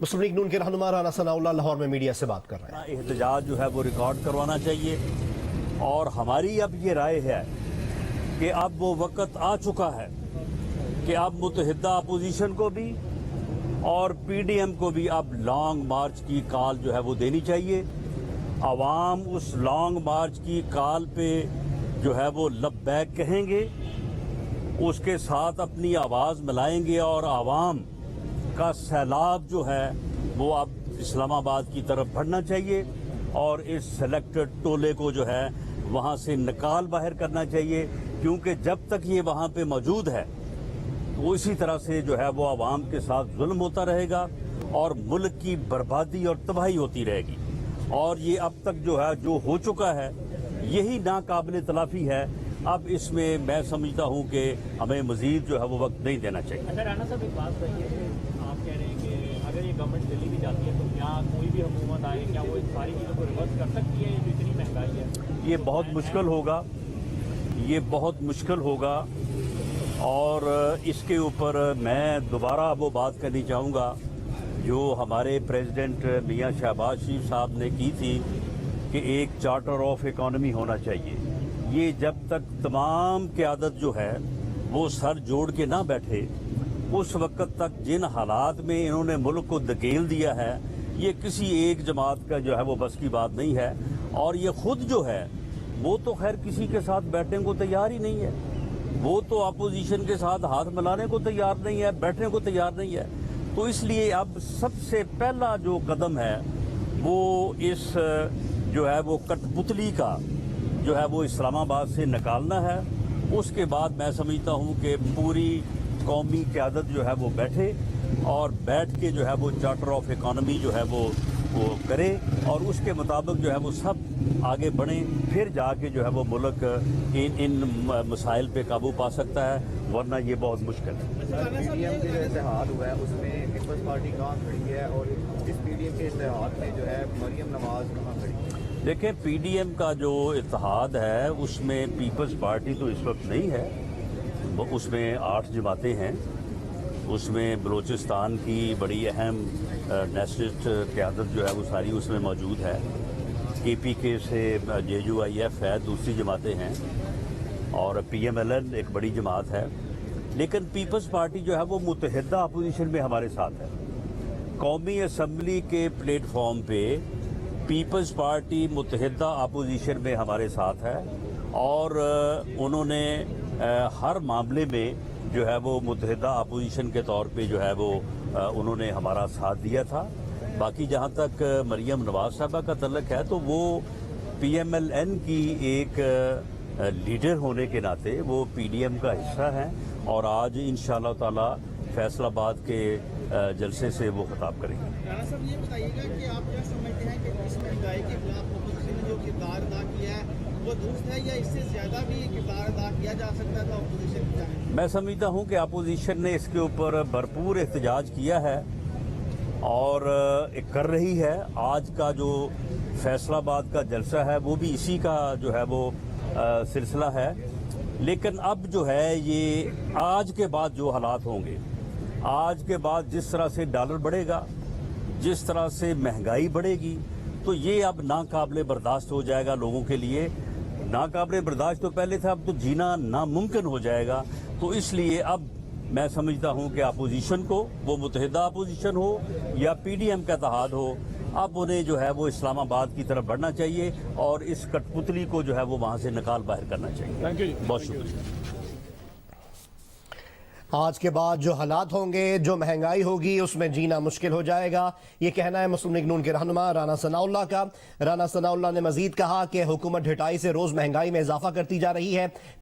مسلم league نون کے رہنما رانا ثناءاللہ لاہور میں میڈیا سے بات کر رہے ہیں۔ احتجاج جو ہے وہ ریکارڈ کروانا چاہیے، اور ہماری اب یہ رائے ہے کہ اب وہ وقت آ چکا ہے کہ اب متحدہ اپوزیشن کو بھی اور پی ڈی ایم کو بھی اب لانگ مارچ کی کال جو ہے وہ دینی چاہیے۔ عوام اس لانگ مارچ کی کال پہ جو ہے وہ لبیک کہیں گے، اس کے ساتھ اپنی آواز ملائیں گے، اور عوام کا سیلاب جو ہے وہ اب اسلام آباد کی طرف بڑھنا چاہیے، اور اس سلیکٹڈ ٹولے کو جو ہے وہاں سے نکال باہر کرنا چاہیے، کیونکہ جب تک یہ وہاں پہ موجود ہے تو اسی طرح سے جو ہے وہ عوام کے ساتھ ظلم ہوتا رہے گا اور ملک کی بربادی اور تباہی ہوتی رہے گی، اور یہ اب تک جو ہے جو ہو چکا ہے یہی ناقابل تلافی ہے۔ اب اس میں میں سمجھتا ہوں کہ ہمیں مزید جو ہے وہ وقت نہیں دینا چاہیے۔ اچھا رانا صاحب، ایک بات کہیے کہ آپ کہہ رہے ہیں کہ اگر یہ گورنمنٹ دلی بھی جاتی ہے تو کیا کوئی بھی حکومت آئے کیا وہ ان ساری چیزوں کو ریورس کر سکتی ہے؟ جو اتنی مہنگائی ہے یہ بہت مشکل ہوگا، یہ بہت مشکل ہوگا، اور اس کے اوپر میں دوبارہ وہ بات کرنی چاہوں گا جو ہمارے پریزیڈنٹ میاں شہباز شریف صاحب نے کی تھی کہ ایک چارٹر آف اکانومی ہونا چاہیے۔ یہ جب تک تمام قیادت جو ہے وہ سر جوڑ کے نہ بیٹھے، اس وقت تک جن حالات میں انہوں نے ملک کو دھکیل دیا ہے، یہ کسی ایک جماعت کا جو ہے وہ بس کی بات نہیں ہے، اور یہ خود جو ہے وہ تو خیر کسی کے ساتھ بیٹھنے کو تیار ہی نہیں ہے، وہ تو اپوزیشن کے ساتھ ہاتھ ملانے کو تیار نہیں ہے، بیٹھنے کو تیار نہیں ہے۔ تو اس لیے اب سب سے پہلا جو قدم ہے وہ اس جو ہے وہ کٹ پتلی کا جو ہے وہ اسلام آباد سے نکالنا ہے۔ اس کے بعد میں سمجھتا ہوں کہ پوری قومی قیادت جو ہے وہ بیٹھے اور بیٹھ کے جو ہے وہ چارٹر آف اکانومی جو ہے وہ کرے، اور اس کے مطابق جو ہے وہ سب آگے بڑھیں، پھر جا کے جو ہے وہ ملک ان مسائل پہ قابو پا سکتا ہے، ورنہ یہ بہت مشکل ہے۔ پی ڈی ایم کے جو اتحاد ہوا ہے اس میں پیپلز پارٹی کہاں کھڑی ہے، اور اس پی ڈی ایم کے اتحاد میں جو ہے مریم نواز کہاں کھڑی ہے؟ دیکھیں، پی ڈی ایم کا جو اتحاد ہے اس میں پیپلز پارٹی تو اس وقت نہیں ہے، اس میں 8 جماعتیں ہیں، اس میں بلوچستان کی بڑی اہم نیشنلسٹ قیادت جو ہے وہ ساری اس میں موجود ہے، کے پی کے سے جے یو آئی ایف ہے، دوسری جماعتیں ہیں، اور پی ایم ایل این ایک بڑی جماعت ہے، لیکن پیپلز پارٹی جو ہے وہ متحدہ اپوزیشن میں ہمارے ساتھ ہے۔ قومی اسمبلی کے پلیٹ فارم پہ پیپلز پارٹی متحدہ اپوزیشن میں ہمارے ساتھ ہے، اور انہوں نے ہر معاملے میں جو ہے وہ متحدہ اپوزیشن کے طور پہ جو ہے وہ انہوں نے ہمارا ساتھ دیا تھا۔ باقی جہاں تک مریم نواز صاحبہ کا تعلق ہے تو وہ پی ایم ایل این کی ایک لیڈر ہونے کے ناطے وہ پی ڈی ایم کا حصہ ہیں، اور آج انشاءاللہ تعالی فیصل آباد کے جلسے سے وہ خطاب کریں گے۔ رانا صاحب، یہ بتائیے گا کہ آپ کیا سمجھتے ہیں کہ اس مہنگائی کے خلاف اپوزیشن نے جو کردار ادا کیا ہے وہ درست ہے، یا اس سے زیادہ بھی کردار ادا کیا جا سکتا تھا اپوزیشن کی جانب؟ میں سمجھتا ہوں کہ اپوزیشن نے اس کے اوپر بھرپور احتجاج کیا ہے اور کر رہی ہے۔ آج کا جو فیصل آباد کا جلسہ ہے وہ بھی اسی کا جو ہے وہ سلسلہ ہے، لیکن اب جو ہے یہ آج کے بعد جو حالات ہوں گے، آج کے بعد جس طرح سے ڈالر بڑھے گا، جس طرح سے مہنگائی بڑھے گی، تو یہ اب ناقابل برداشت ہو جائے گا لوگوں کے لیے۔ ناقابل برداشت تو پہلے تھا، اب تو جینا ناممکن ہو جائے گا۔ تو اس لیے اب میں سمجھتا ہوں کہ اپوزیشن کو، وہ متحدہ اپوزیشن ہو یا پی ڈی ایم کا اتحاد ہو، اب انہیں جو ہے وہ اسلام آباد کی طرف بڑھنا چاہیے اور اس کٹ پتلی کو جو ہے وہ وہاں سے نکال باہر کرنا چاہیے۔ بہت شکریہ۔ آج کے بعد جو حالات ہوں گے، جو مہنگائی ہوگی، اس میں جینا مشکل ہو جائے گا، یہ کہنا ہے مسلم لیگ نون کے رہنما رانا ثناءاللہ کا۔ رانا ثناءاللہ نے مزید کہا کہ حکومت ڈھٹائی سے روز مہنگائی میں اضافہ کرتی جا رہی ہے۔